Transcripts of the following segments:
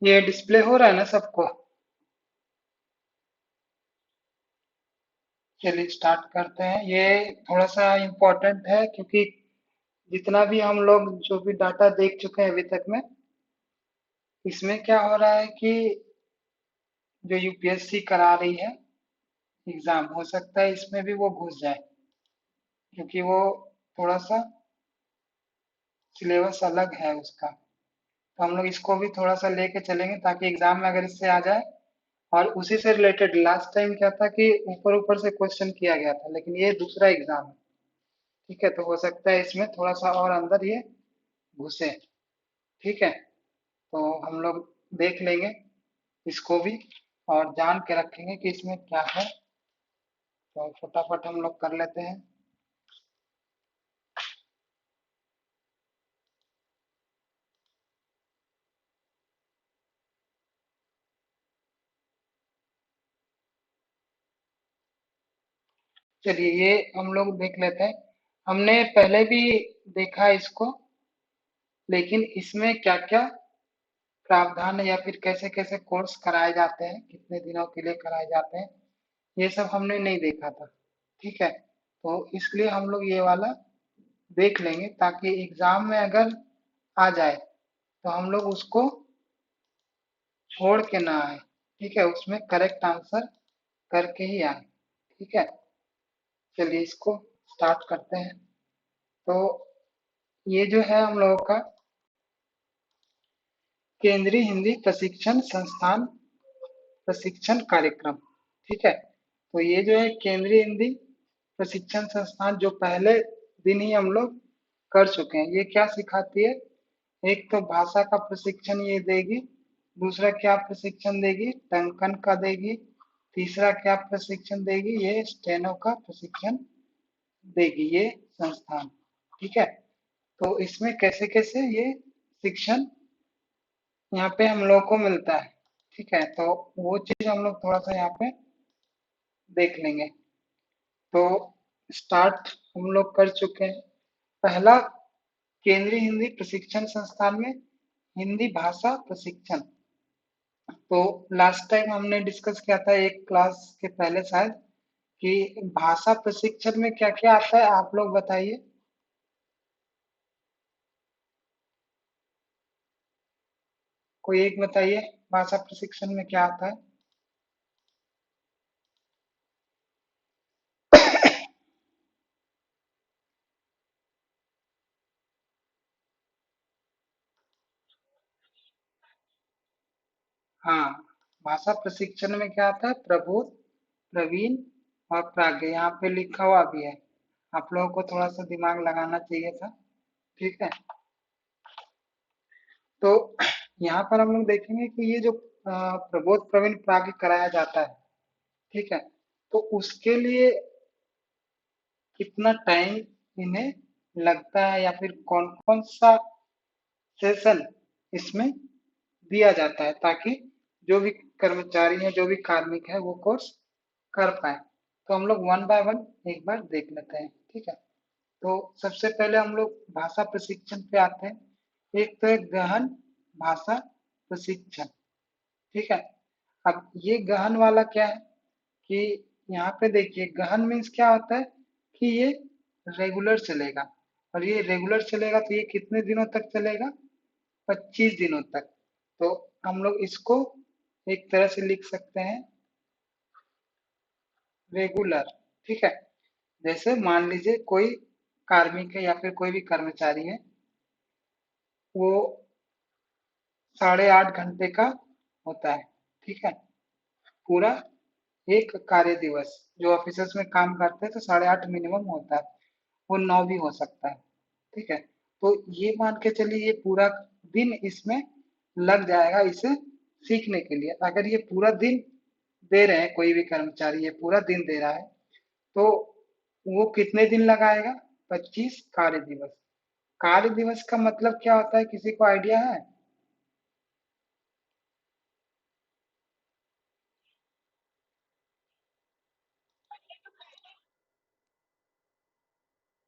ये डिस्प्ले हो रहा है ना सबको? चलिए स्टार्ट करते हैं। ये थोड़ा सा इम्पोर्टेंट है क्योंकि जितना भी हम लोग जो भी डाटा देख चुके हैं अभी तक में, इसमें क्या हो रहा है कि जो यूपीएससी करा रही है एग्जाम, हो सकता है इसमें भी वो घुस जाए, क्योंकि वो थोड़ा सा सिलेबस अलग है उसका। तो हम लोग इसको भी थोड़ा सा लेके चलेंगे ताकि एग्जाम में अगर इससे आ जाए, और उसी से रिलेटेड लास्ट टाइम क्या था कि ऊपर ऊपर से क्वेश्चन किया गया था, लेकिन ये दूसरा एग्जाम है। ठीक है, तो हो सकता है इसमें थोड़ा सा और अंदर ये घुसे। ठीक है, तो हम लोग देख लेंगे इसको भी और जान के रखेंगे कि इसमें क्या है। तो फटाफट हम लोग कर लेते हैं। चलिए ये हम लोग देख लेते हैं। हमने पहले भी देखा इसको, लेकिन इसमें क्या क्या प्रावधान है या फिर कैसे कैसे कोर्स कराए जाते हैं, कितने दिनों के लिए कराए जाते हैं, ये सब हमने नहीं देखा था। ठीक है, तो इसलिए हम लोग ये वाला देख लेंगे ताकि एग्जाम में अगर आ जाए तो हम लोग उसको छोड़ के ना आए। ठीक है, उसमें करेक्ट आंसर करके ही आए। ठीक है, चलिए इसको स्टार्ट करते हैं। तो ये जो है हम लोगों का केंद्रीय हिंदी प्रशिक्षण संस्थान प्रशिक्षण कार्यक्रम। ठीक है, तो ये जो है केंद्रीय हिंदी प्रशिक्षण संस्थान, जो पहले दिन ही हम लोग कर चुके हैं। ये क्या सिखाती है? एक तो भाषा का प्रशिक्षण ये देगी, दूसरा क्या प्रशिक्षण देगी? टंकन का देगी, तीसरा क्या प्रशिक्षण देगी? ये स्टेनो का प्रशिक्षण देगी ये संस्थान। ठीक है, तो इसमें कैसे कैसे ये शिक्षण यहाँ पे हम लोग को मिलता है। ठीक है, तो वो चीज हम लोग थोड़ा सा यहाँ पे देख लेंगे। तो स्टार्ट हम लोग कर चुके हैं। पहला, केंद्रीय हिंदी प्रशिक्षण संस्थान में हिंदी भाषा प्रशिक्षण। तो लास्ट टाइम हमने डिस्कस किया था एक क्लास के पहले शायद, कि भाषा प्रशिक्षण में क्या क्या आता है, आप लोग बताइए। कोई एक बताइए, भाषा प्रशिक्षण में क्या आता है? हाँ, भाषा प्रशिक्षण में क्या आता है? प्रबोध, प्रवीण और प्राज्ञ, यहाँ पे लिखा हुआ भी है। आप लोगों को थोड़ा सा दिमाग लगाना चाहिए था। ठीक है, तो यहाँ पर हम लोग देखेंगे कि ये जो प्रबोध प्रवीण प्राज्ञ कराया जाता है, ठीक है, तो उसके लिए कितना टाइम इन्हें लगता है या फिर कौन कौन सा सेशन इसमें दिया जाता है, ताकि जो भी कर्मचारी है, जो भी कार्मिक है, वो कोर्स कर पाए। तो हम लोग वन बाय वन एक बार देख लेते हैं। ठीक है, तो सबसे पहले हम लोग भाषा प्रशिक्षण पे आते हैं। एक तो है गहन भाषा प्रशिक्षण। ठीक है, अब ये गहन वाला क्या है कि यहाँ पे देखिए, गहन मीन्स क्या होता है कि ये रेगुलर चलेगा। और ये रेगुलर चलेगा तो ये कितने दिनों तक चलेगा? 25 दिनों तक। तो हम लोग इसको एक तरह से लिख सकते हैं, रेगुलर। ठीक है, जैसे मान लीजिए कोई कार्मिक है या फिर कोई भी कर्मचारी है, वो 8.5 घंटे का होता है। ठीक है, पूरा एक कार्य दिवस, जो ऑफिसर्स में काम करते हैं तो 8.5 मिनिमम होता है, वो 9 भी हो सकता है। ठीक है, तो ये मान के चलिए ये पूरा दिन इसमें लग जाएगा इसे सीखने के लिए। अगर ये पूरा दिन दे रहे हैं, कोई भी कर्मचारी ये पूरा दिन दे रहा है, तो वो कितने दिन लगाएगा? 25 कार्य दिवस। कार्य दिवस का मतलब क्या होता है, किसी को आइडिया है?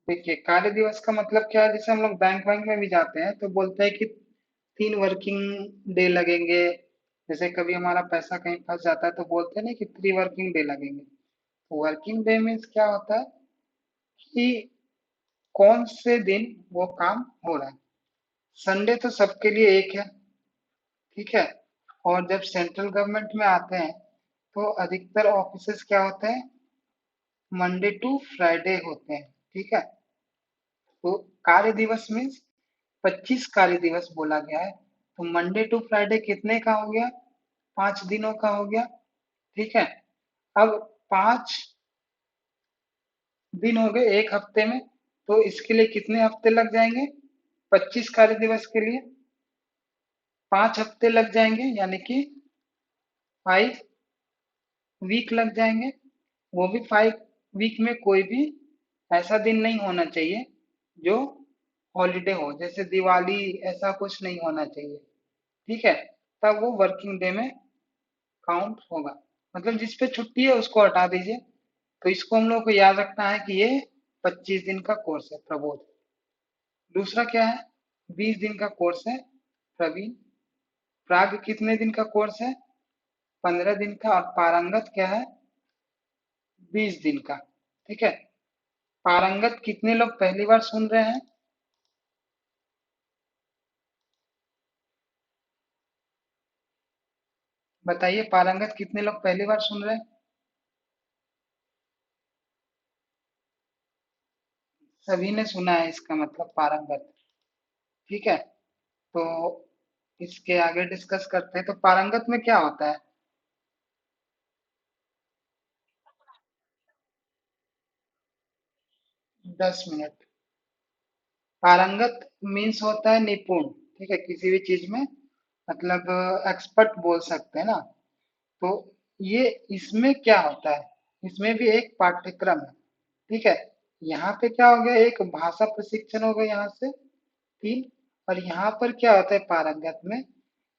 देखिए, कार्य दिवस का मतलब क्या है, जैसे हम लोग बैंक बैंक में भी जाते हैं तो बोलते हैं कि 3 वर्किंग डे लगेंगे। जैसे कभी हमारा पैसा कहीं फंस जाता है तो बोलते हैं ना कि 3 वर्किंग डे लगेंगे। तो वर्किंग डे मीन्स क्या होता है कि कौन से दिन वो काम हो रहा है। संडे तो सबके लिए एक है, ठीक है। और जब सेंट्रल गवर्नमेंट में आते हैं तो अधिकतर ऑफिसेस क्या होते हैं, मंडे टू फ्राइडे होते हैं, ठीक है। तो कार्य दिवस मीन्स 25 कार्य दिवस बोला गया है। तो मंडे टू फ्राइडे कितने का हो गया, 5 दिनों का हो गया, ठीक है। अब 5 दिन हो गए एक हफ्ते में, तो इसके लिए कितने हफ्ते लग जाएंगे, 25 कार्य दिवस के लिए 5 हफ्ते लग जाएंगे, यानी कि 5 वीक लग जाएंगे। वो भी 5 वीक में कोई भी ऐसा दिन नहीं होना चाहिए जो हॉलीडे हो, जैसे दिवाली, ऐसा कुछ नहीं होना चाहिए, ठीक है। तब वो वर्किंग डे में काउंट होगा। मतलब जिस पे छुट्टी है उसको हटा दीजिए। तो इसको हम लोग को याद रखना है कि ये 25 दिन का कोर्स है प्रबोध। दूसरा क्या है, 20 दिन का कोर्स है प्रवीण। प्राग कितने दिन का कोर्स है, 15 दिन का। और पारंगत क्या है, 20 दिन का, ठीक है। पारंगत कितने लोग पहली बार सुन रहे हैं, बताइए, पारंगत कितने लोग पहली बार सुन रहे हैं। सभी ने सुना है इसका मतलब पारंगत, ठीक है। तो इसके आगे डिस्कस करते हैं। तो पारंगत में क्या होता है, 10 मिनट। पारंगत मीन्स होता है निपुण, ठीक है, किसी भी चीज में, मतलब एक्सपर्ट बोल सकते हैं ना। तो ये इसमें क्या होता है, इसमें भी एक पाठ्यक्रम है, ठीक है। यहाँ पे क्या हो गया, एक भाषा प्रशिक्षण हो गया यहाँ से 3। और यहाँ पर क्या होता है पारंगत में,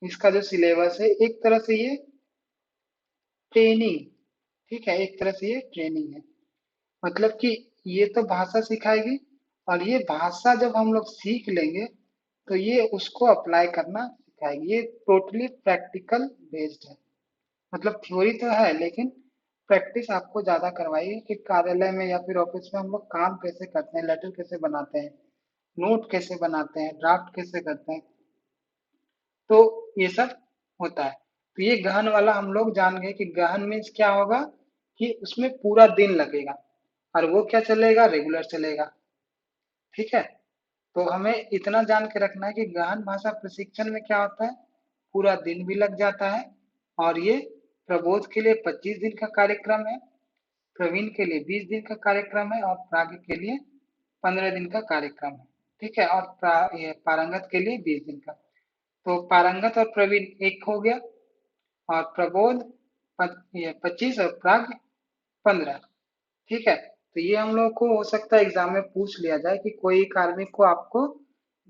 इसका जो सिलेबस है एक तरह से ये ट्रेनिंग, ठीक है, एक तरह से ये ट्रेनिंग है। मतलब कि ये तो भाषा सिखाएगी, और ये भाषा जब हम लोग सीख लेंगे तो ये उसको अप्लाई करना सिखाएगी। ये टोटली प्रैक्टिकल बेस्ड है। मतलब थ्योरी तो है लेकिन प्रैक्टिस आपको ज्यादा करवाइए कि कार्यालय में या फिर ऑफिस में हम लोग काम कैसे करते हैं, लेटर कैसे बनाते हैं, नोट कैसे बनाते हैं, ड्राफ्ट कैसे करते हैं। तो ये सब होता है। तो ये गहन वाला हम लोग जान गए कि गहन मीन्स क्या होगा, कि उसमें पूरा दिन लगेगा, और वो क्या चलेगा, रेगुलर चलेगा, ठीक है। तो हमें इतना जान के रखना है कि गहन भाषा प्रशिक्षण में क्या होता है, पूरा दिन भी लग जाता है। और ये प्रबोध के लिए 25 दिन का कार्यक्रम है, प्रवीण के लिए 20 दिन का कार्यक्रम है, और प्राग के लिए 15 दिन का कार्यक्रम है, ठीक है। और ये पारंगत के लिए 20 दिन का। तो पारंगत और प्रवीण एक हो गया, और प्रबोध ये 25 और प्राग 15, ठीक है। तो ये हम लोग को हो सकता है एग्जाम में पूछ लिया जाए कि कोई कार्मिक को आपको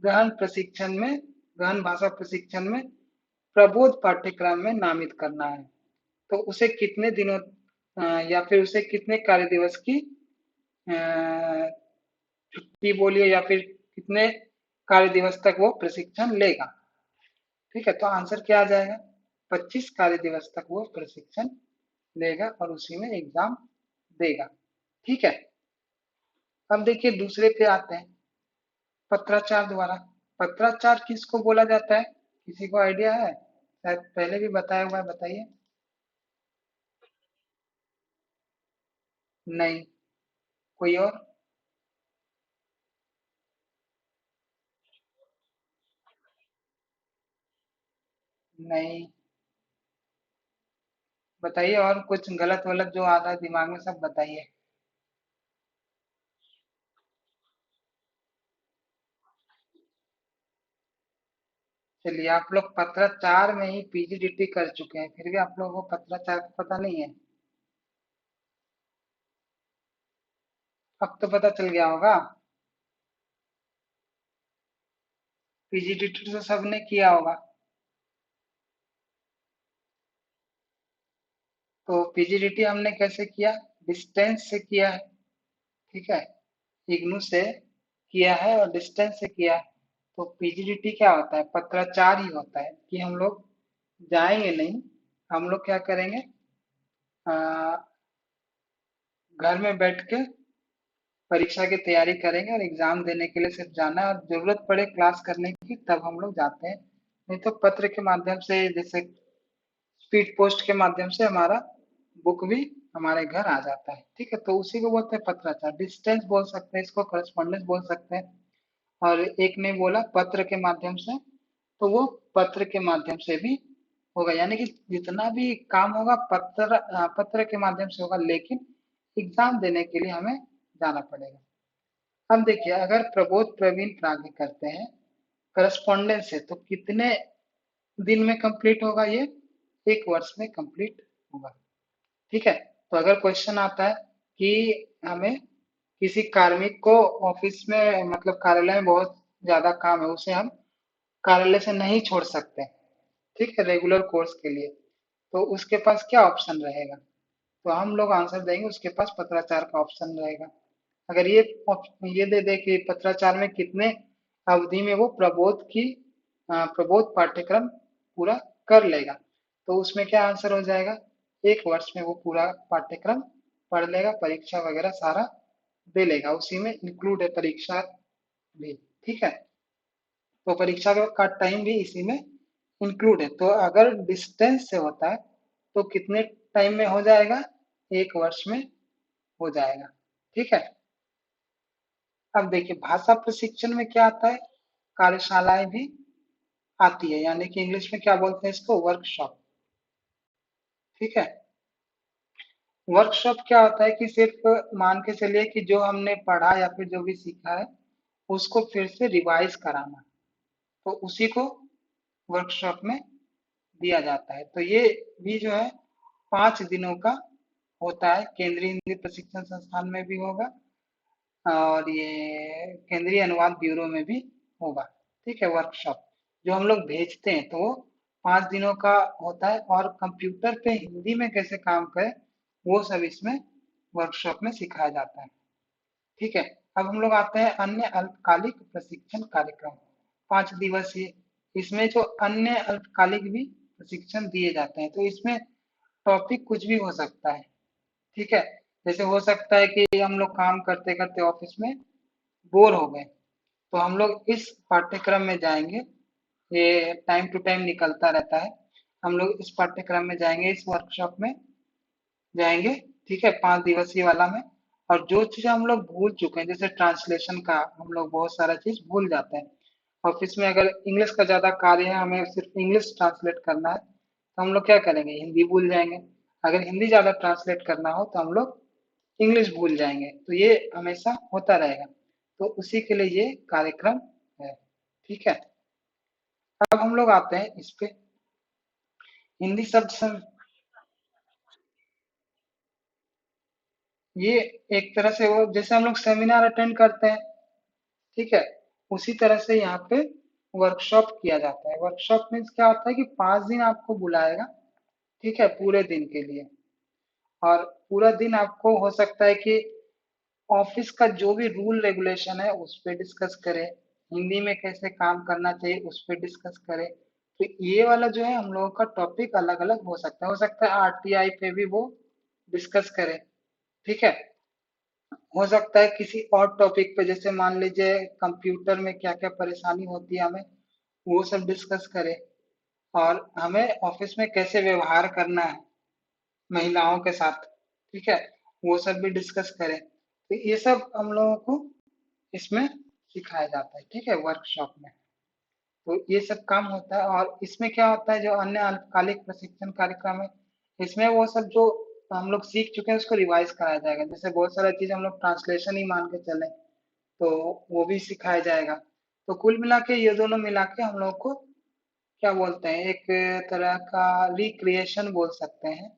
गहन प्रशिक्षण में, गहन भाषा प्रशिक्षण में प्रबोध पाठ्यक्रम में नामित करना है। तो उसे कितने दिनों या फिर उसे कितने कार्य दिवस की अ, छुट्टी बोलिए, या फिर कितने कार्य दिवस तक वो प्रशिक्षण लेगा, ठीक है। तो आंसर क्या आ जाएगा, 25 कार्य दिवस तक वो प्रशिक्षण लेगा और उसी में एग्जाम देगा, ठीक है। अब देखिए दूसरे पे आते हैं, पत्राचार द्वारा। पत्राचार किसको बोला जाता है, किसी को आइडिया है, शायद पहले भी बताया हुआ है, बताइए। नहीं, कोई और। नहीं, बताइए, और कुछ गलत वलत जो आ रहा है दिमाग में सब बताइए। चलिए, आप लोग पत्राचार में ही पीजीडीटी कर चुके हैं, फिर भी आप लोगों को पत्राचार का पता नहीं है। अब तो पता चल गया होगा। पीजीडीटी तो सबने किया होगा। तो पीजीडीटी हमने कैसे किया, डिस्टेंस से किया है, ठीक है। इग्नू से किया है और डिस्टेंस से किया है। तो पीजीडीटी क्या होता है, पत्राचार ही होता है कि हम लोग जाएंगे नहीं, हम लोग क्या करेंगे, अ, घर में बैठ के परीक्षा की तैयारी करेंगे और एग्जाम देने के लिए सिर्फ जाना है, और जरूरत पड़े क्लास करने की तब हम लोग जाते हैं। नहीं तो पत्र के माध्यम से, जैसे स्पीड पोस्ट के माध्यम से हमारा बुक भी हमारे घर आ जाता है। ठीक है, तो उसी को बोलते हैं पत्राचार। डिस्टेंस बोल सकते हैं इसको, करस्पॉन्डेंस बोल सकते हैं। और एक ने बोला पत्र के माध्यम से, तो वो पत्र के माध्यम से भी होगा, यानी कि जितना भी काम होगा पत्र के माध्यम से होगा, लेकिन एग्जाम देने के लिए हमें जाना पड़ेगा। अब देखिए, अगर प्रबोध प्रवीण प्राग्ञ करते हैं करस्पॉन्डेंस से, तो कितने दिन में कंप्लीट होगा ये, 1 वर्ष में कंप्लीट होगा। ठीक है, तो अगर क्वेश्चन आता है कि हमें किसी कार्मिक को ऑफिस में, मतलब कार्यालय में बहुत ज्यादा काम है, उसे हम कार्यालय से नहीं छोड़ सकते, ठीक है, रेगुलर कोर्स के लिए, तो उसके पास क्या ऑप्शन रहेगा, तो हम लोग आंसर देंगे उसके पास पत्राचार का ऑप्शन रहेगा। अगर ये दे दे कि पत्राचार में कितने अवधि में वो प्रबोध पाठ्यक्रम पूरा कर लेगा, तो उसमें क्या आंसर हो जाएगा, 1 वर्ष में वो पूरा पाठ्यक्रम पढ़ लेगा, परीक्षा वगैरह सारा दे लेगा, उसी में इंक्लूड है परीक्षा भी। ठीक है, तो परीक्षा का टाइम भी इसी में इंक्लूड है। तो अगर डिस्टेंस से होता है तो कितने टाइम में हो जाएगा, 1 वर्ष में हो जाएगा। ठीक है, अब देखिए भाषा प्रशिक्षण में क्या आता है, कार्यशालाएं भी आती है, यानी कि इंग्लिश में क्या बोलते हैं इसको, वर्कशॉप। ठीक है, वर्कशॉप क्या होता है कि सिर्फ मान के चलिए कि जो हमने पढ़ा या फिर जो भी सीखा है उसको फिर से रिवाइज कराना, तो उसी को वर्कशॉप में दिया जाता है। तो ये भी जो है 5 दिनों का होता है, केंद्रीय हिंदी प्रशिक्षण संस्थान में भी होगा और ये केंद्रीय अनुवाद ब्यूरो में भी होगा। ठीक है, वर्कशॉप जो हम लोग भेजते हैं तो वो 5 दिनों का होता है, और कंप्यूटर पे हिंदी में कैसे काम करें वो सब इसमें वर्कशॉप में सिखाया जाता है। ठीक है, अब हम लोग आते हैं अन्य अल्पकालिक प्रशिक्षण कार्यक्रम, 5 दिवसीय। इसमें जो अन्य अल्पकालिक भी प्रशिक्षण दिए जाते हैं, तो इसमें टॉपिक कुछ भी हो सकता है। ठीक है, जैसे हो सकता है कि हम लोग काम करते करते ऑफिस में बोर हो गए, तो हम लोग इस पाठ्यक्रम में जाएंगे, ये टाइम टू टाइम निकलता रहता है, हम लोग इस पाठ्यक्रम में जाएंगे, इस वर्कशॉप में जाएंगे। ठीक है, 5 दिवसीय वाला में। और जो चीज हम लोग भूल चुके हैं, जैसे ट्रांसलेशन का हम लोग बहुत सारा चीज भूल जाते हैं ऑफिस में, अगर इंग्लिश का ज्यादा कार्य है, हमें सिर्फ इंग्लिश ट्रांसलेट करना है, तो हम लोग क्या करेंगे, हिंदी भूल जाएंगे। अगर हिंदी ज्यादा ट्रांसलेट करना हो तो हम लोग इंग्लिश भूल जाएंगे, तो ये हमेशा होता रहेगा, तो उसी के लिए ये कार्यक्रम है। ठीक है, अब हम लोग आते हैं इस पे, हिंदी शब्द ये एक तरह से वो जैसे हम लोग सेमिनार अटेंड करते हैं, ठीक है, उसी तरह से यहाँ पे वर्कशॉप किया जाता है। वर्कशॉप मीन्स क्या होता है कि 5 दिन आपको बुलाएगा, ठीक है, पूरे दिन के लिए। और पूरा दिन आपको हो सकता है कि ऑफिस का जो भी रूल रेगुलेशन है उस पे डिस्कस करें, हिंदी में कैसे काम करना चाहिए उस पे डिस्कस करें। तो ये वाला जो है हम लोगों का टॉपिक अलग अलग हो सकता है आरटीआई पे भी वो डिस्कस करें। ठीक है, हो सकता है किसी और टॉपिक पे, जैसे मान लीजिए कंप्यूटर में क्या क्या परेशानी होती है हमें, वो सब डिस्कस करें। और हमें ऑफिस में कैसे व्यवहार करना है महिलाओं के साथ, ठीक है, वो सब भी डिस्कस करें। तो ये सब हम लोगों को इसमें सिखाया जाता है, ठीक है, वर्कशॉप में। तो ये सब काम होता है। और इसमें क्या होता है, जो अन्य अल्पकालिक प्रशिक्षण कार्यक्रम है, इसमें वो सब जो हम लोग सीख चुके हैं उसको रिवाइज कराया जाएगा। जैसे बहुत सारा चीज हम लोग ट्रांसलेशन ही मान के चले, तो वो भी सिखाया जाएगा। तो कुल मिला के ये दोनों मिला के हम लोग को क्या बोलते हैं, एक तरह का रिक्रिएशन बोल सकते हैं,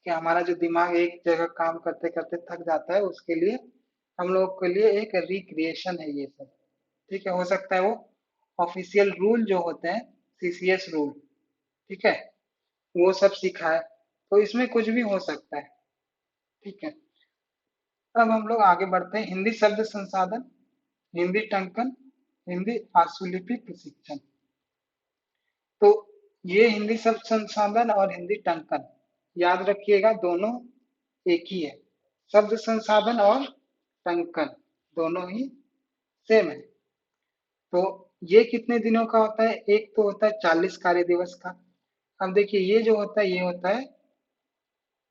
कि हमारा जो दिमाग एक जगह काम करते करते थक जाता है, उसके लिए हम लोग के लिए एक रिक्रिएशन है ये सब। ठीक है, हो सकता है वो ऑफिशियल रूल जो होते हैं, सीसीएस रूल, ठीक है, वो सब सिखाए, तो इसमें कुछ भी हो सकता है। ठीक है, अब हम लोग आगे बढ़ते हैं, हिंदी शब्द संसाधन, हिंदी टंकन हिंदी आशुलिपि प्रशिक्षण। तो ये हिंदी शब्द संसाधन और हिंदी टंकन, याद रखिएगा दोनों एक ही है। शब्द संसाधन और टंकन दोनों ही सेम है। तो ये कितने दिनों का होता है? एक तो होता है 40 कार्य दिवस का। अब देखिए ये जो होता है ये होता है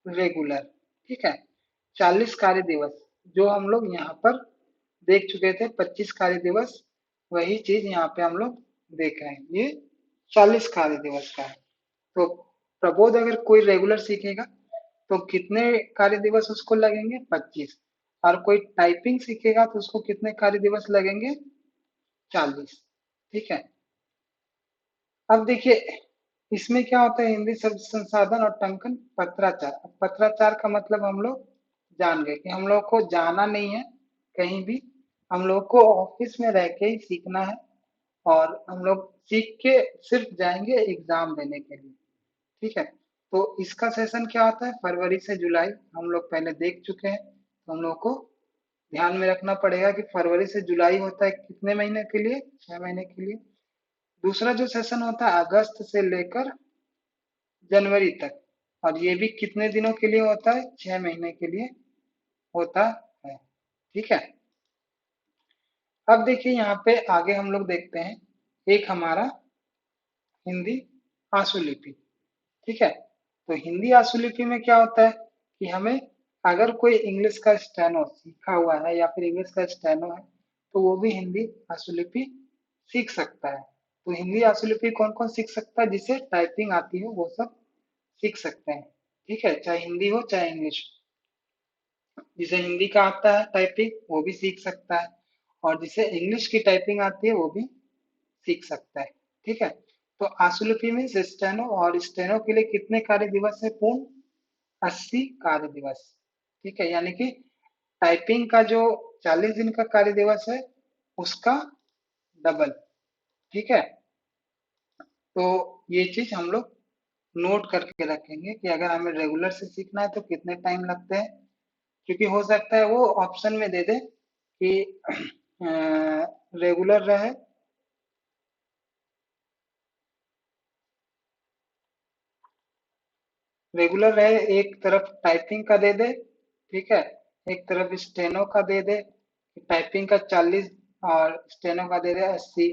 रेगुलर, ठीक है। 40 कार्य दिवस जो हम लोग यहाँ पर देख चुके थे, 25 कार्य दिवस, वही चीज यहाँ पे हम लोग देख रहे हैं। ये 40 कार्य दिवस का है। तो प्रबोध अगर कोई रेगुलर सीखेगा तो कितने कार्य दिवस उसको लगेंगे? 25। और कोई टाइपिंग सीखेगा तो उसको कितने कार्य दिवस लगेंगे? 40। ठीक है। अब देखिए इसमें क्या होता है, हिंदी शब्द संसाधन और टंकन पत्राचार। अब पत्राचार का मतलब हम लोग जान गए कि हम लोग को जाना नहीं है कहीं भी, हम लोग को ऑफिस में रह के ही सीखना है। और हम लोग सीख के सिर्फ जाएंगे एग्जाम देने के लिए। ठीक है। तो इसका सेशन क्या होता है? फरवरी से जुलाई हम लोग पहले देख चुके हैं, तो हम लोग को ध्यान में रखना पड़ेगा कि फरवरी से जुलाई होता है कितने महीने के लिए? 6 महीने के लिए। दूसरा जो सेशन होता है अगस्त से लेकर जनवरी तक, और ये भी कितने दिनों के लिए होता है? 6 महीने के लिए होता है। ठीक है। अब देखिए यहाँ पे आगे हम लोग देखते हैं एक हमारा हिंदी आशुलिपि। ठीक है। तो हिंदी आशुलिपि में क्या होता है कि हमें अगर कोई इंग्लिश का स्टेनो सीखा हुआ है या फिर इंग्लिश का स्टेनो है तो वो भी हिंदी आशुलिपि सीख सकता है। तो हिंदी आशुलिपि कौन कौन सीख सकता है? जिसे टाइपिंग आती हो वो सब सीख सकते हैं। ठीक है, चाहे हिंदी हो चाहे इंग्लिश हो। जिसे हिंदी का आता है टाइपिंग वो भी सीख सकता है, और जिसे इंग्लिश की टाइपिंग आती है वो भी सीख सकता है। ठीक है। तो आशुलिपि में स्टेनो, और स्टेनो के लिए कितने कार्य दिवस है पूर्ण? 80 कार्य दिवस। ठीक है, यानी कि टाइपिंग का जो 40 दिन का कार्य दिवस है उसका डबल। ठीक है। तो ये चीज हम लोग नोट करके रखेंगे कि अगर हमें रेगुलर से सीखना है तो कितने टाइम लगते हैं, क्योंकि हो सकता है वो ऑप्शन में दे दे कि रेगुलर रहे, रेगुलर रहे एक तरफ टाइपिंग का दे दे, ठीक है, एक तरफ स्टेनो का दे दे, टाइपिंग का 40 और स्टेनो का दे दे 80।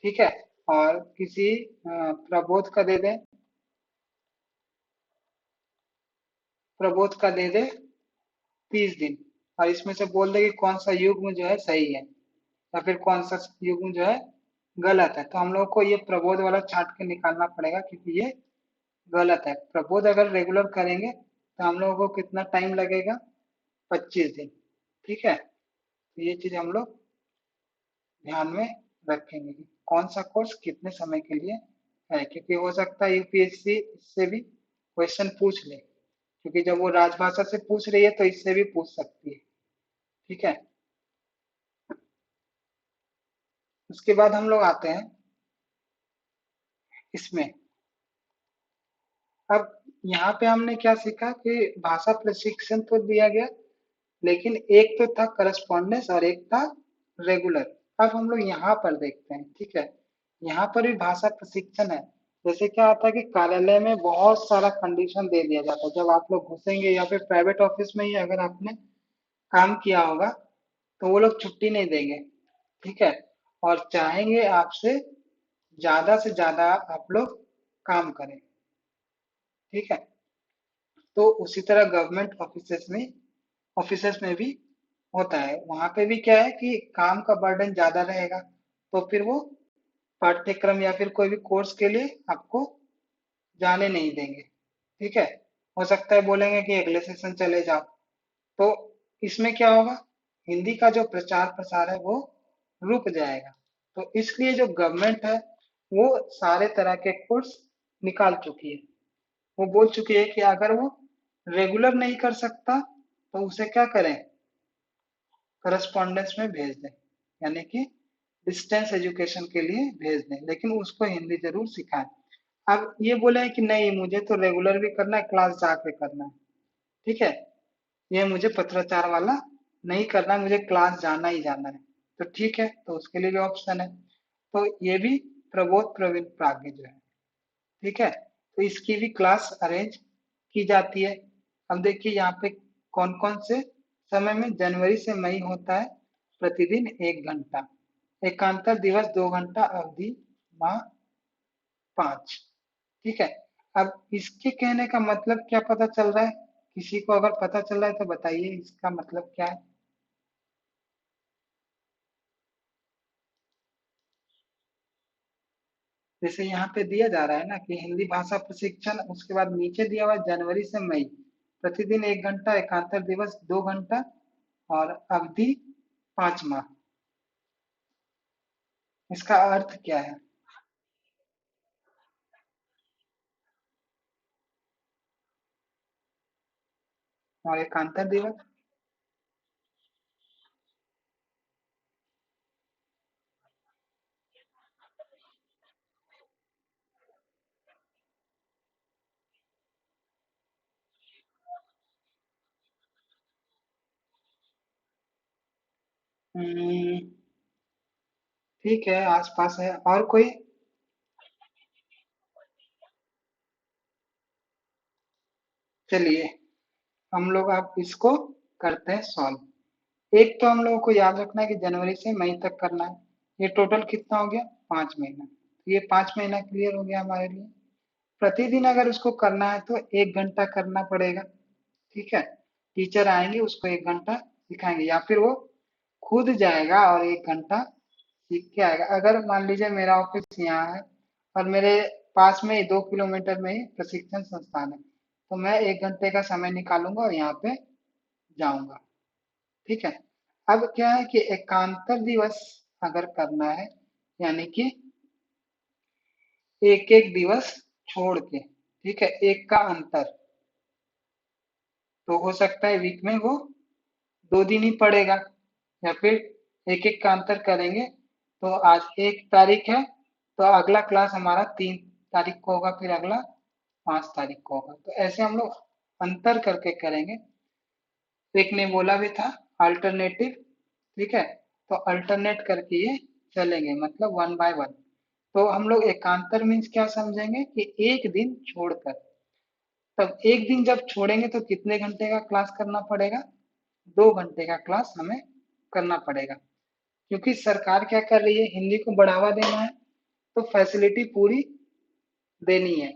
ठीक है। और किसी प्रबोध का दे दे, प्रबोध का दे दे 30 दिन, और इसमें से बोल दे कि कौन सा युग्म जो है सही है या फिर कौन सा युग्म जो है गलत है। तो हम लोग को ये प्रबोध वाला छाट के निकालना पड़ेगा क्योंकि ये गलत है। प्रबोध अगर रेगुलर करेंगे तो हम लोगों को कितना टाइम लगेगा? 25 दिन। ठीक है। तो ये चीज हम लोग ध्यान में रखेंगे कि कौन सा कोर्स कितने समय के लिए है, क्योंकि हो सकता है यूपीएससी इससे भी क्वेश्चन पूछ ले, क्योंकि जब वो राजभाषा से पूछ रही है तो इससे भी पूछ सकती है। ठीक है। उसके बाद हम लोग आते हैं इसमें। अब यहाँ पे हमने क्या सीखा कि भाषा प्रशिक्षण तो दिया गया, लेकिन एक तो था करस्पॉन्डेंस और एक था रेगुलर। अब हम लोग यहाँ पर देखते हैं। ठीक है। यहाँ पर भी भाषा प्रशिक्षण है। जैसे क्या होता है कि कार्यालय में बहुत सारा कंडीशन दे दिया जाता है, जब आप लोग घुसेंगे या फिर प्राइवेट ऑफिस में ही अगर आपने काम किया होगा तो वो लोग छुट्टी नहीं देंगे। ठीक है। और चाहेंगे आपसे ज्यादा से ज्यादा आप लोग काम करें। ठीक है। तो उसी तरह गवर्नमेंट ऑफिसेस में भी होता है। वहां पे भी क्या है कि काम का बर्डन ज्यादा रहेगा, तो फिर वो पाठ्यक्रम या फिर कोई भी कोर्स के लिए आपको जाने नहीं देंगे। ठीक है। हो सकता है बोलेंगे कि अगले सेशन चले जाओ। तो इसमें क्या होगा, हिंदी का जो प्रचार प्रसार है वो रुक जाएगा। तो इसलिए जो गवर्नमेंट है वो सारे तरह के कोर्स निकाल चुकी है। वो बोल चुकी है कि अगर वो रेगुलर नहीं कर सकता तो उसे क्या करें? करस्पॉन्डेंस में भेज दें, यानी कि डिस्टेंस एजुकेशन के लिए भेज दें, लेकिन उसको हिंदी जरूर सिखाएं। अब ये बोले हैं कि नहीं मुझे तो रेगुलर भी करना है, क्लास जाके करना है। ठीक है। ये मुझे पत्राचार वाला नहीं करना है, मुझे क्लास जाना ही जाना है। तो ठीक है, तो उसके लिए भी ऑप्शन है। तो ये भी प्रबोध प्रवीण प्राज्ञ जो है, ठीक है, तो इसकी भी क्लास अरेंज की जाती है। अब देखिए यहाँ पे कौन कौन से समय में जनवरी से मई होता है, प्रतिदिन 1 घंटा, एकांतर दिवस 2 घंटा, अवधि माह 5, ठीक है। अब इसके कहने का मतलब क्या पता चल रहा है, किसी को अगर पता चल रहा है तो बताइए इसका मतलब क्या है। जैसे यहाँ पे दिया जा रहा है ना कि हिंदी भाषा प्रशिक्षण, उसके बाद नीचे दिया हुआ है जनवरी से मई, प्रतिदिन 1 घंटा, एकांतर दिवस 2 घंटा, और अवधि 5 माह। इसका अर्थ क्या है? और एकांतर दिवस? हम्म, ठीक है, आसपास है। और कोई? चलिए हम लोग अब इसको करते हैं सॉल्व। एक तो हम लोगों को याद रखना है कि जनवरी से मई तक करना है। ये टोटल कितना हो गया? 5 महीना। तो ये 5 महीना क्लियर हो गया हमारे लिए। प्रतिदिन अगर उसको करना है तो 1 घंटा करना पड़ेगा, ठीक है। टीचर आएंगे, उसको 1 घंटा सिखाएंगे, या फिर वो खुद जाएगा और 1 घंटा सीख के आएगा। अगर मान लीजिए मेरा ऑफिस यहाँ है और मेरे पास में ही 2 किलोमीटर में ही प्रशिक्षण संस्थान है, तो मैं 1 घंटे का समय निकालूंगा और यहाँ पे जाऊंगा, ठीक है। अब क्या है कि एकांतर दिवस अगर करना है, यानी कि एक एक दिवस छोड़ के, ठीक है, एक का अंतर, तो हो सकता है वीक में वो 2 दिन ही पड़ेगा, या फिर एक एक का अंतर करेंगे। तो आज 1 तारीख है, तो अगला क्लास हमारा 3 तारीख को होगा, फिर अगला 5 तारीख को होगा। तो ऐसे हम लोग अंतर करके करेंगे। एक ने बोला भी था अल्टरनेटिव, ठीक है, तो अल्टरनेट करके ये चलेंगे, मतलब 1 बाय 1। तो हम लोग एकांतर मीन्स क्या समझेंगे कि एक दिन छोड़कर। तब एक दिन जब छोड़ेंगे तो कितने घंटे का क्लास करना पड़ेगा? 2 घंटे का क्लास हमें करना पड़ेगा, क्योंकि सरकार क्या कर रही है, हिंदी को बढ़ावा देना है, तो फैसिलिटी पूरी देनी है,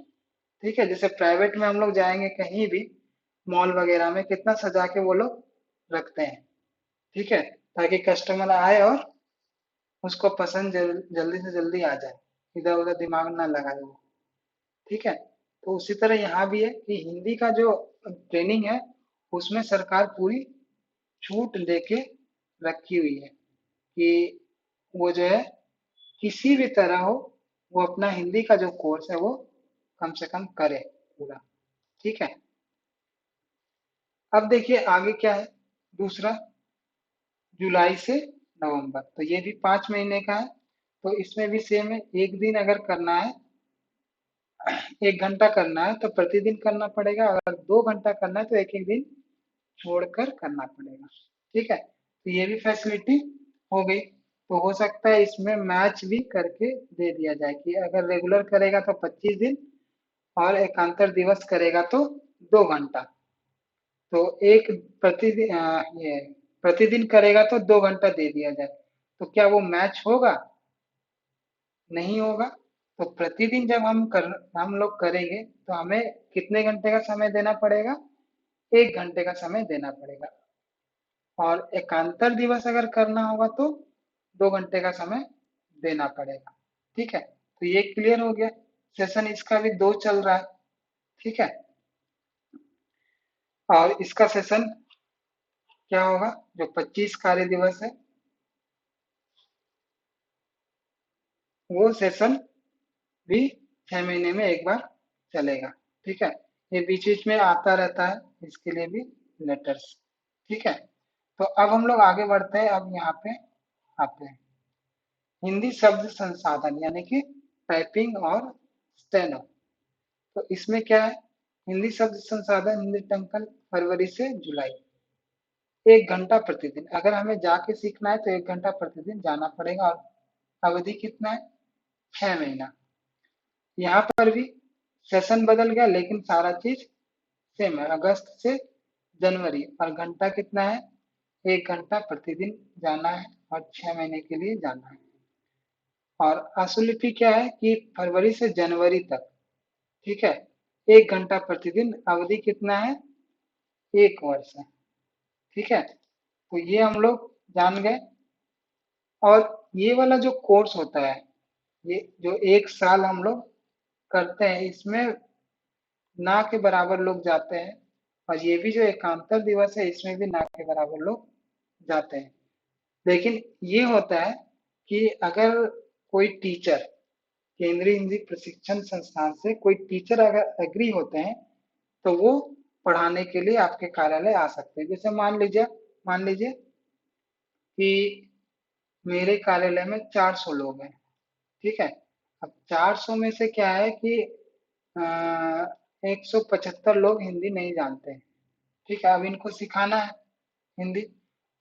ठीक है। जैसे प्राइवेट में हम लोग जाएंगे कहीं भी, मॉल वगैरह में कितना सजा के वो लोग रखते हैं, ठीक है, ताकि कस्टमर आए और उसको पसंद जल्दी से जल्दी आ जाए, इधर उधर दिमाग ना लगाए वो, ठीक है। तो उसी तरह यहाँ भी है कि हिंदी का जो ट्रेनिंग है, उसमें सरकार पूरी छूट लेके रखी हुई है कि वो जो है किसी भी तरह हो, वो अपना हिंदी का जो कोर्स है वो कम से कम करे पूरा, ठीक है। अब देखिए आगे क्या है, दूसरा, जुलाई से नवंबर, तो ये भी 5 महीने का है। तो इसमें भी सेम है, एक दिन अगर करना है, 1 घंटा करना है तो प्रतिदिन करना पड़ेगा, अगर 2 घंटा करना है तो एक एक दिन छोड़कर करना पड़ेगा, ठीक है। तो ये भी फैसिलिटी हो गई। तो हो सकता है इसमें मैच भी करके दे दिया जाए कि अगर रेगुलर करेगा तो 25 दिन, और एकांतर दिवस करेगा तो 2 घंटा। तो एक प्रतिदिन ये प्रतिदिन करेगा तो 2 घंटा दे दिया जाए, तो क्या वो मैच होगा? नहीं होगा। तो प्रतिदिन जब हम लोग करेंगे तो हमें कितने घंटे का समय देना पड़ेगा? 1 घंटे का समय देना पड़ेगा। और एकांतर दिवस अगर करना होगा तो 2 घंटे का समय देना पड़ेगा, ठीक है। तो ये क्लियर हो गया। सेशन इसका भी 2 चल रहा है, ठीक है। और इसका सेशन क्या होगा, जो 25 कार्य दिवस है, वो सेशन भी 6 महीने में एक बार चलेगा, ठीक है। ये बीच बीच में आता रहता है, इसके लिए भी लेटर्स, ठीक है। तो अब हम लोग आगे बढ़ते हैं, अब यहाँ पे आते हैं हिंदी शब्द संसाधन, यानी कि टाइपिंग और स्टेनो। तो इसमें क्या है, हिंदी शब्द संसाधन, हिंदी टंकन, फरवरी से जुलाई, 1 घंटा प्रतिदिन। अगर हमें जाके सीखना है तो 1 घंटा प्रतिदिन जाना पड़ेगा, और अवधि कितना है? 6 महीना। यहाँ पर भी सेशन बदल गया, लेकिन सारा चीज सेम है, अगस्त से जनवरी। और घंटा कितना है? 1 घंटा प्रतिदिन जाना है, और 6 महीने के लिए जाना है। और आशुलिपि क्या है कि फरवरी से जनवरी तक, ठीक है, 1 घंटा प्रतिदिन, अवधि कितना है? 1 वर्ष है। ठीक है, तो ये हम लोग जान गए। और ये वाला जो कोर्स होता है, ये जो 1 साल हम लोग करते हैं, इसमें ना के बराबर लोग जाते हैं। और ये भी जो एकांतर दिवस है, इसमें भी ना के बराबर लोग जाते हैं। लेकिन ये होता है कि अगर कोई टीचर, केंद्रीय हिंदी प्रशिक्षण संस्थान से कोई टीचर अगर एग्री होते हैं, तो वो पढ़ाने के लिए आपके कार्यालय आ सकते हैं। जैसे मान लीजिए कि मेरे कार्यालय में 400 लोग हैं। ठीक है, अब 400 में से क्या है कि 175 लोग हिंदी नहीं जानते हैं। ठीक है, अब इनको सिखाना है हिंदी।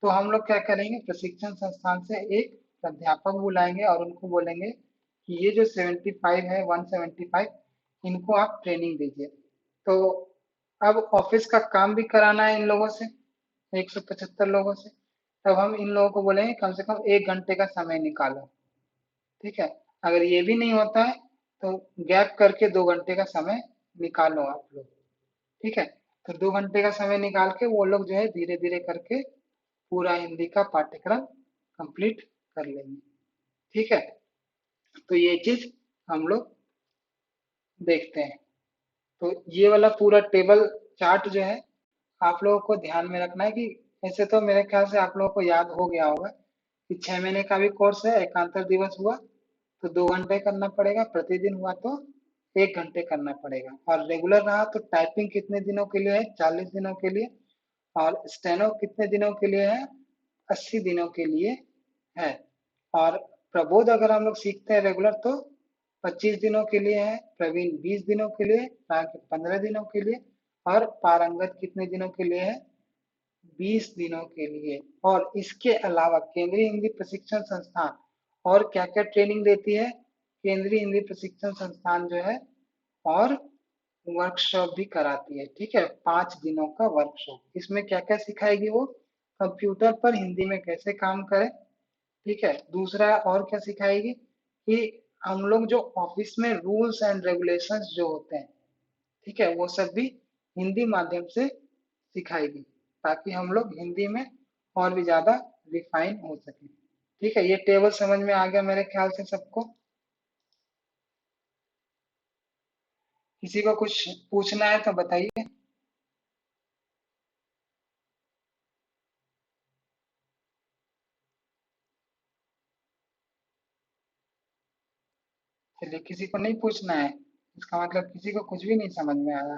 तो हम लोग क्या करेंगे, प्रशिक्षण संस्थान से एक प्राध्यापक बुलाएंगे और उनको बोलेंगे कि ये जो 75 है, 175, इनको आप ट्रेनिंग दीजिए। तो अब ऑफिस का काम भी कराना है इन लोगों से, 175 लोगों से। तब हम इन लोगों को बोलेंगे कम से कम 1 घंटे का समय निकालो। ठीक है, अगर ये भी नहीं होता है तो गैप करके 2 घंटे का समय निकालो आप लोग। ठीक है, तो 2 घंटे का समय निकाल के वो लोग जो है धीरे धीरे करके पूरा हिंदी का पाठ्यक्रम कंप्लीट कर लेंगे। ठीक है, तो ये चीज हम लोग देखते हैं। तो ये वाला पूरा टेबल चार्ट जो है, आप लोगों को ध्यान में रखना है कि ऐसे तो मेरे ख्याल से आप लोगों को याद हो गया होगा कि 6 महीने का भी कोर्स है, एकांतर दिवस हुआ तो 2 घंटे करना पड़ेगा, प्रतिदिन हुआ तो 1 घंटे करना पड़ेगा। और रेगुलर रहा तो टाइपिंग कितने दिनों के लिए है? 40 दिनों के लिए। और स्टेनो कितने दिनों के लिए है? 80 दिनों के लिए है। और प्रबोध अगर हम लोग सीखते हैं रेगुलर तो 25 दिनों के लिए है, प्रवीण 20 दिनों के लिए, राग 15 दिनों के लिए, और पारंगत कितने दिनों के लिए है? 20 दिनों के लिए। और इसके अलावा केंद्रीय हिंदी प्रशिक्षण संस्थान और क्या क्या ट्रेनिंग देती है? केंद्रीय हिंदी प्रशिक्षण संस्थान जो है और वर्कशॉप भी कराती है। ठीक है, 5 दिनों का वर्कशॉप। इसमें क्या क्या सिखाएगी वो? कंप्यूटर पर हिंदी में कैसे काम करें। ठीक है, दूसरा और क्या सिखाएगी कि हम लोग जो ऑफिस में रूल्स एंड रेगुलेशंस जो होते हैं, ठीक है, वो सब भी हिंदी माध्यम से सिखाएगी, ताकि हम लोग हिंदी में और भी ज्यादा रिफाइन हो सके। ठीक है, ये टेबल समझ में आ गया मेरे ख्याल से सबको। किसी को कुछ पूछना है तो बताइए। चलिए, किसी को नहीं पूछना है, इसका मतलब किसी को कुछ भी नहीं समझ में आया।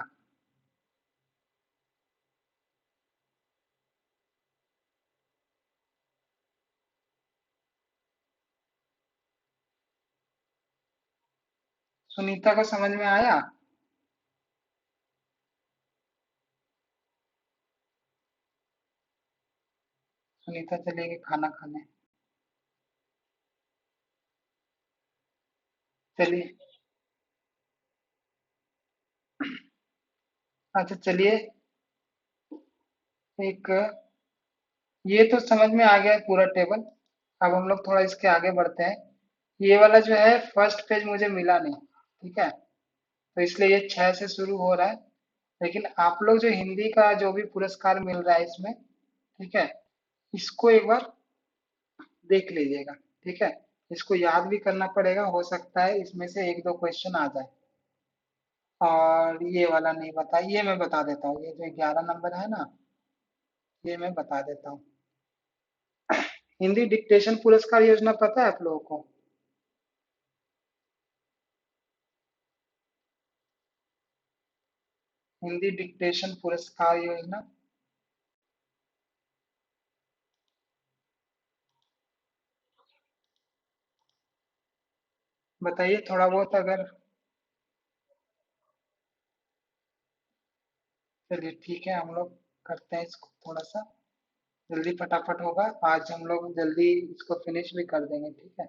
सुनीता को समझ में आया? सुनीता चलेगी खाना खाने। चलिए, अच्छा चलिए, एक ये तो समझ में आ गया है पूरा टेबल। अब हम लोग थोड़ा इसके आगे बढ़ते हैं। ये वाला जो है फर्स्ट पेज मुझे मिला नहीं। ठीक है, तो इसलिए ये 6 से शुरू हो रहा है। लेकिन आप लोग जो हिंदी का जो भी पुरस्कार मिल रहा है इसमें, ठीक है, इसको एक बार देख लीजिएगा। ठीक है, इसको याद भी करना पड़ेगा, हो सकता है इसमें से एक दो क्वेश्चन आ जाए। और ये वाला नहीं बता, ये मैं बता देता हूँ, ये जो 11 नंबर है ना, ये मैं बता देता हूँ। हिंदी डिक्टेशन पुरस्कार योजना पता है आप लोगों को? हिंदी डिक्टेशन पुरस्कार योजना, बताइए थोड़ा बहुत अगर। चलिए ठीक है, हम लोग करते हैं इसको थोड़ा सा जल्दी फटाफट होगा, आज हम लोग जल्दी इसको फिनिश भी कर देंगे, ठीक है।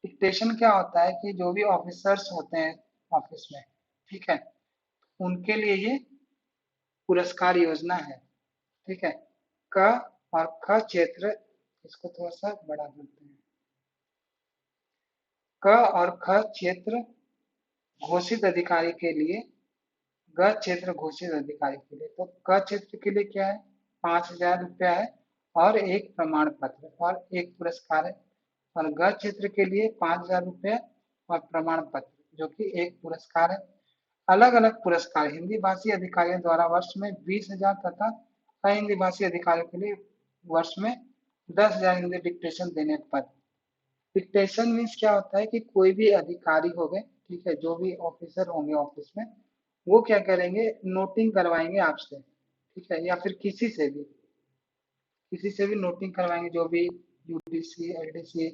डिक्टेशन क्या होता है कि जो भी ऑफिसर्स होते हैं ऑफिस में, ठीक है, उनके लिए ये पुरस्कार योजना है, ठीक है। क और ख क्षेत्र, इसको थोड़ा सा बढ़ा देते हैं। क और ख क्षेत्र घोषित अधिकारी के लिए, ग क्षेत्र घोषित अधिकारी के लिए, तो क क्षेत्र के लिए क्या है, 5,000 रुपया है और एक प्रमाण पत्र और एक पुरस्कार है। और ग क्षेत्र के लिए 5,000 रुपया और प्रमाण पत्र जो कि एक पुरस्कार है। अलग अलग पुरस्कार हिंदी भाषी अधिकारियों द्वारा वर्ष में 20,000 तथा अहिंदी भाषी अधिकारियों के लिए वर्ष में 10,000 हिंदी डिक्टेशन देने पर। डिक्टेशन मीन्स क्या होता है कि कोई भी अधिकारी हो गए, ठीक है, जो भी ऑफिसर होंगे ऑफिस में, वो क्या करेंगे, नोटिंग करवाएंगे आपसे, ठीक है, या फिर किसी से भी नोटिंग करवाएंगे, जो भी यूडीसी एलडीसी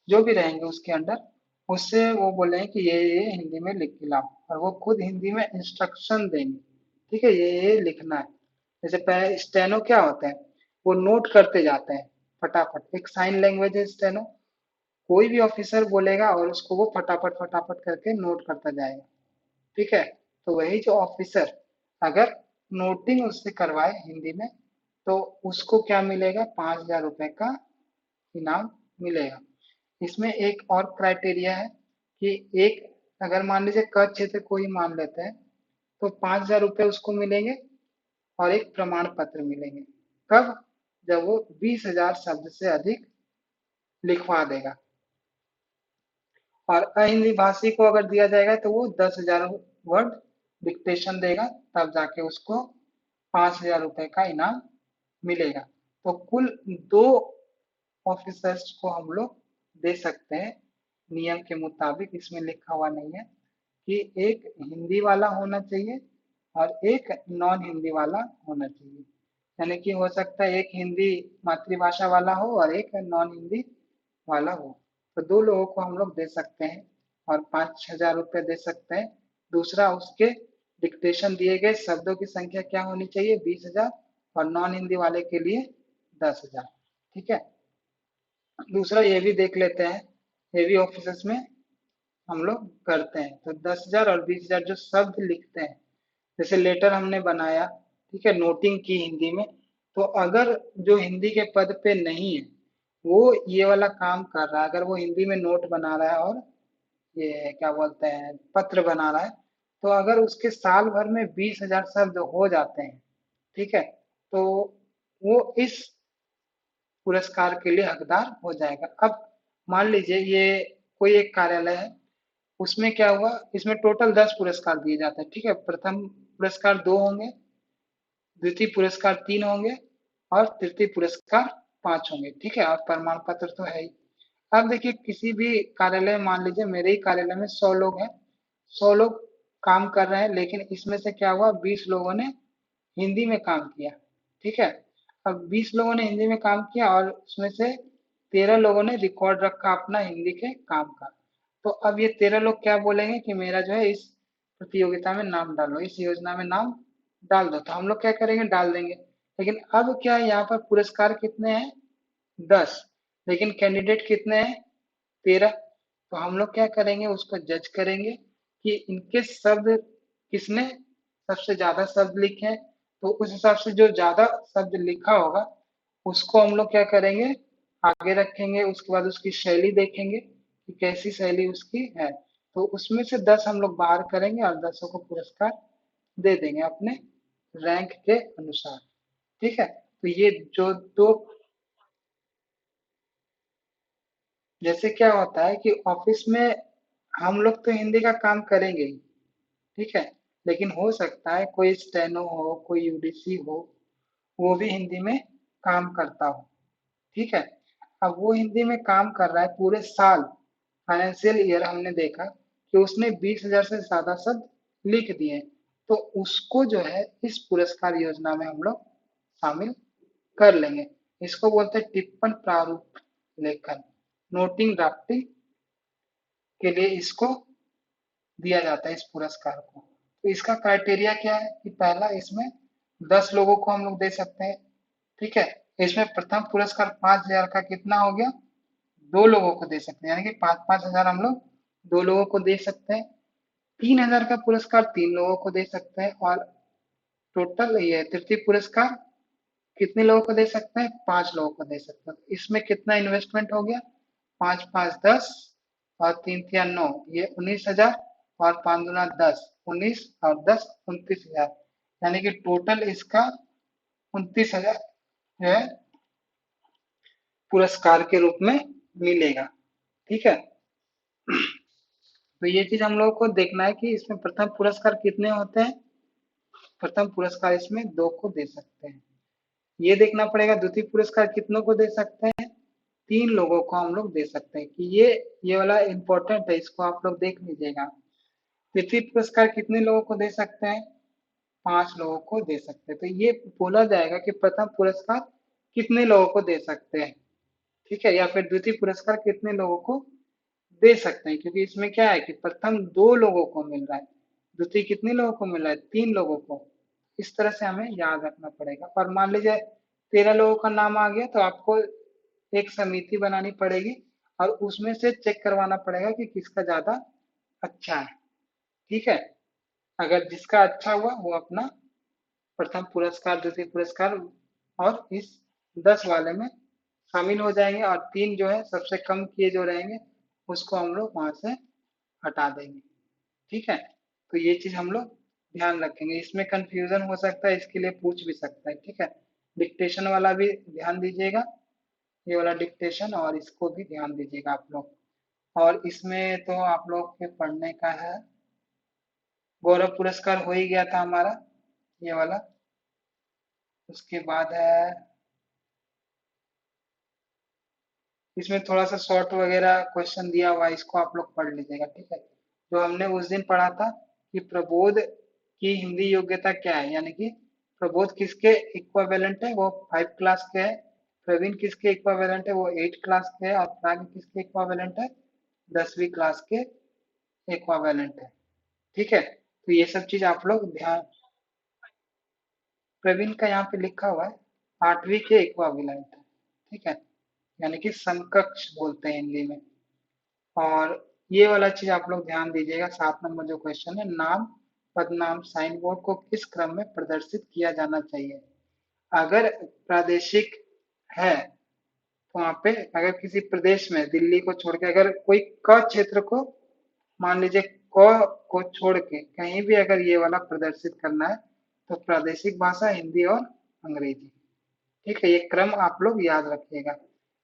जो भी रहेंगे उसके अंडर, उससे वो बोलेंगे कि ये हिंदी में लिख के लाओ, और वो खुद हिंदी में इंस्ट्रक्शन देंगे, ठीक है, ये लिखना है। जैसे पहले स्टेनो क्या होता है, वो नोट करते जाते हैं फटाफट, एक साइन लैंग्वेज है स्टेनो, कोई भी ऑफिसर बोलेगा और उसको वो फटाफट फटाफट करके नोट करता जाएगा, ठीक है। तो वही जो ऑफिसर अगर नोटिंग उससे करवाए हिंदी में, तो उसको क्या मिलेगा, 5,000 रुपए का इनाम मिलेगा। इसमें एक और क्राइटेरिया है कि एक, अगर मान लीजिए क क्षेत्र को ही मान लेते हैं, तो 5,000 रुपये उसको मिलेंगे और एक प्रमाण पत्र मिलेंगे। कब, जब वो 20,000 शब्द से अधिक लिखवा देगा। और अहिंदी भाषी को अगर दिया जाएगा तो वो 10,000 वर्ड डिक्टेशन देगा, तब जाके उसको 5,000 रुपये का इनाम मिलेगा। तो कुल 2 ऑफिसर्स को हम लोग दे सकते हैं नियम के मुताबिक, इसमें लिखा हुआ नहीं है कि एक हिंदी वाला होना चाहिए और एक नॉन हिंदी वाला होना चाहिए, यानी कि हो सकता है एक हिंदी मातृभाषा वाला हो और एक नॉन हिंदी वाला हो। तो 2 लोगों को हम लोग दे सकते हैं और 5,000 रुपये दे सकते हैं। दूसरा, उसके डिक्टेशन दिए गए शब्दों की संख्या क्या होनी चाहिए, 20,000, और नॉन हिंदी वाले के लिए 10,000, ठीक है। दूसरा ये भी देख लेते हैं, ये भी ऑफिस में हम लोग करते हैं, तो 10,000 और 20,000 जो शब्द लिखते हैं, जैसे लेटर हमने बनाया, ठीक है, नोटिंग की हिंदी में, तो अगर जो हिंदी के पद पे नहीं है, वो ये वाला काम कर रहा है, अगर वो हिंदी में नोट बना रहा है और ये क्या बोलते हैं पत्र बना रहा है, तो अगर उसके साल भर में 20,000 शब्द हो जाते हैं, ठीक है, तो वो इस पुरस्कार के लिए हकदार हो जाएगा। अब मान लीजिए ये कोई एक कार्यालय है, उसमें क्या हुआ, इसमें टोटल 10 पुरस्कार दिए जाते हैं, ठीक है, प्रथम पुरस्कार 2 होंगे, द्वितीय पुरस्कार 3 होंगे और तृतीय पुरस्कार 5 होंगे, ठीक है, और प्रमाण पत्र तो है ही। अब देखिए किसी भी कार्यालय में, मान लीजिए मेरे ही कार्यालय में 100 लोग हैं, 100 लोग काम कर रहे हैं, लेकिन इसमें से क्या हुआ, 20 लोगों ने हिंदी में काम किया, ठीक है। अब 20 लोगों ने हिंदी में काम किया और उसमें से 13 लोगों ने रिकॉर्ड रखा अपना हिंदी के काम का। तो अब ये 13 लोग क्या बोलेंगे कि मेरा जो है इस प्रतियोगिता में नाम डालो, इस योजना में नाम डाल दो, तो हम लोग क्या करेंगे, डाल देंगे। लेकिन अब क्या है, यहाँ पर पुरस्कार कितने हैं, 10, लेकिन कैंडिडेट कितने हैं, 13। तो हम लोग क्या करेंगे, उसको जज करेंगे कि इनके शब्द किसने सबसे ज्यादा शब्द लिखे हैं, तो उस हिसाब से जो ज्यादा शब्द लिखा होगा उसको हम लोग क्या करेंगे, आगे रखेंगे। उसके बाद उसकी शैली देखेंगे कि कैसी शैली उसकी है, तो उसमें से 10 हम लोग बाहर करेंगे और 10 को पुरस्कार दे देंगे अपने रैंक के अनुसार, ठीक है। तो ये जो 2, जैसे क्या होता है कि ऑफिस में हम लोग तो हिंदी का काम करेंगे ही, ठीक है, लेकिन हो सकता है कोई स्टेनो हो, कोई यूडीसी हो, वो भी हिंदी में काम करता हो, ठीक है। अब वो हिंदी में काम कर रहा है पूरे साल, फाइनेंशियल ईयर हमने देखा कि उसने 20,000 से ज्यादा शब्द लिख दिए, तो उसको जो है इस पुरस्कार योजना में हम लोग शामिल कर लेंगे। इसको बोलते हैं टिप्पण प्रारूप लेखन, नोटिंग ड्राफ्टिंग के लिए इसको दिया जाता है इस पुरस्कार को। तो इसका क्राइटेरिया क्या है कि पहला, इसमें 10 लोगों को हम लोग दे सकते हैं, ठीक है, इसमें प्रथम पुरस्कार 5,000 का कितना हो गया, 2 लोगों को दे सकते हैं, यानी कि 5-5 हजार हम लोग 2 लोगों को दे सकते हैं। 3,000 का पुरस्कार 3 लोगों को दे सकते हैं, और टोटल ये तृतीय पुरस्कार कितने लोगों को दे सकते हैं, 5 लोगों को दे सकते हैं। इसमें कितना इन्वेस्टमेंट हो गया, 5-5-10 और 3-3-9, ये 19,000, और 5 दूना 10, 19 और 10 29,000, यानी कि टोटल इसका 29,000 जो है पुरस्कार के रूप में मिलेगा। ठीक है, तो ये चीज हम लोगों को देखना है कि इसमें प्रथम पुरस्कार कितने होते हैं। प्रथम पुरस्कार इसमें 2 को दे सकते हैं। ये देखना पड़ेगा द्वितीय पुरस्कार कितनों को दे सकते हैं, 3 लोगों को हम लोग दे सकते हैं, कि ये वाला इंपॉर्टेंट है, इसको आप लोग देख लीजिएगा। तृतीय पुरस्कार कितने लोगों को दे सकते हैं, 5 लोगों को दे सकते हैं। तो ये बोला जाएगा कि प्रथम पुरस्कार कितने लोगों को दे सकते हैं, ठीक है, या फिर द्वितीय पुरस्कार कितने लोगों को दे सकते हैं, क्योंकि इसमें क्या है कि प्रथम 2 लोगों को मिल रहा है, द्वितीय कितने लोगों को मिल रहा है, 3 लोगों को। इस तरह से हमें याद रखना पड़ेगा। और मान लीजिए 13 लोगों का नाम आ गया, तो आपको एक समिति बनानी पड़ेगी और उसमें से चेक करवाना पड़ेगा कि किसका ज्यादा अच्छा है। ठीक है, अगर जिसका अच्छा हुआ वो अपना प्रथम पुरस्कार, द्वितीय पुरस्कार और इस 10 वाले में शामिल हो जाएंगे, और 3 जो है सबसे कम किए जो रहेंगे उसको हम लोग वहां से हटा देंगे। ठीक है, तो ये चीज हम लोग ध्यान रखेंगे। इसमें कंफ्यूजन हो सकता है, इसके लिए पूछ भी सकता है। ठीक है, डिक्टेशन वाला भी ध्यान दीजिएगा, ये वाला डिक्टेशन, और इसको भी ध्यान दीजिएगा आप लोग। और इसमें तो आप लोग के पढ़ने का है, गौरव पुरस्कार हो ही गया था हमारा ये वाला। उसके बाद है, इसमें थोड़ा सा शॉर्ट वगैरह क्वेश्चन दिया हुआ है, इसको आप लोग पढ़ लीजिएगा। ठीक है, जो हमने उस दिन पढ़ा था कि प्रबोध की हिंदी योग्यता क्या है, यानी कि प्रबोध किसके इक्वावेलेंट है, वो 5 क्लास के है। प्रवीण किसके इक्वावेलेंट है, वो 8 क्लास के है। और प्राग किसके इक्वावेलेंट है, 10वीं क्लास के इक्वावेलेंट है। ठीक है, तो ये सब चीज आप लोग ध्यान, प्रवीण का यहाँ पे लिखा हुआ है 8वीं के इक्वावेलेंट है। ठीक है, यानी कि समकक्ष बोलते हैं हिंदी में। और ये वाला चीज आप लोग ध्यान दीजिएगा। 7 नंबर जो क्वेश्चन है, नाम पदनाम साइन बोर्ड को किस क्रम में प्रदर्शित किया जाना चाहिए। अगर प्रादेशिक है तो वहाँ पे, अगर किसी प्रदेश में दिल्ली को छोड़ के अगर कोई क क्षेत्र को, मान लीजिए क को छोड़ के कहीं भी अगर ये वाला प्रदर्शित करना है, तो प्रादेशिक भाषा हिंदी और अंग्रेजी। ठीक है, ये क्रम आप लोग याद रखिएगा।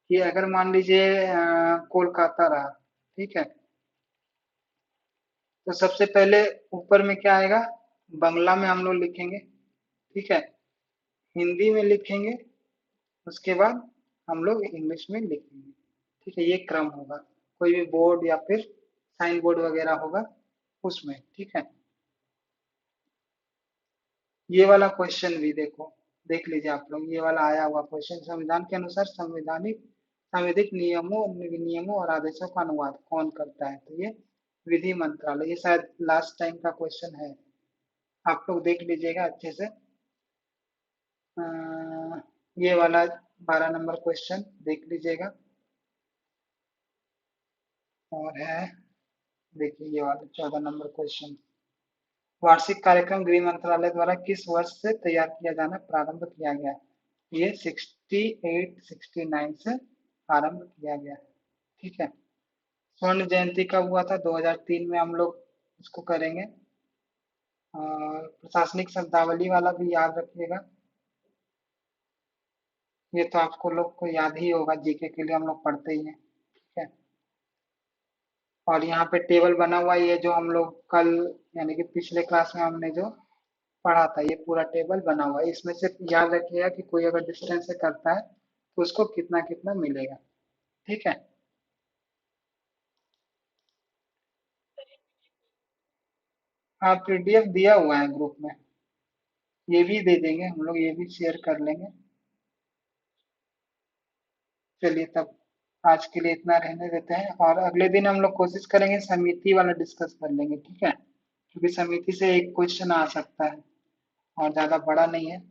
कि अगर मान लीजिए कोलकाता रहा, ठीक है, तो सबसे पहले ऊपर में क्या आएगा, बंगला में हम लोग लिखेंगे। ठीक है, हिंदी में लिखेंगे, उसके बाद हम लोग इंग्लिश में लिखेंगे। ठीक है, ये क्रम होगा। कोई भी बोर्ड या फिर साइन बोर्ड वगैरह होगा उसमें। ठीक है, ये वाला क्वेश्चन भी देखो, देख लीजिए आप लोग, ये वाला आया हुआ क्वेश्चन, संविधान के अनुसार संवैधानिक संविधिक नियमों विनियमों और आदेशों का अनुवाद कौन करता है, तो ये विधि मंत्रालय। ये शायद लास्ट टाइम का क्वेश्चन है, आप लोग देख लीजिएगा अच्छे से। अ, ये वाला 12 नंबर क्वेश्चन देख लीजिएगा। और है, देखिए ये वाला 14 नंबर क्वेश्चन, वार्षिक कार्यक्रम गृह मंत्रालय द्वारा किस वर्ष से तैयार किया जाना प्रारंभ किया गया। ये 68-69 से आरंभ किया गया। ठीक है, स्वर्ण जयंती कब हुआ था, 2003 में हम लोग इसको करेंगे। और प्रशासनिक शब्दावली वाला भी याद रखिएगा, ये तो आपको लोग को याद ही होगा, जीके के लिए हम लोग पढ़ते ही हैं। ठीक है, और यहाँ पे टेबल बना हुआ है, ये जो हम लोग कल यानी कि पिछले क्लास में हमने जो पढ़ा था, ये पूरा टेबल बना हुआ है। इसमें से याद रखिएगा कि कोई अगर डिस्टेंस से करता है तो उसको कितना कितना मिलेगा। ठीक है, हाँ पीडीएफ दिया हुआ है ग्रुप में, ये भी दे देंगे हम लोग, ये भी शेयर कर लेंगे। चलिए तब आज के लिए इतना रहने देते हैं, और अगले दिन हम लोग कोशिश करेंगे समिति वाला डिस्कस कर लेंगे। ठीक है, क्योंकि समिति से एक क्वेश्चन आ सकता है और ज्यादा बड़ा नहीं है।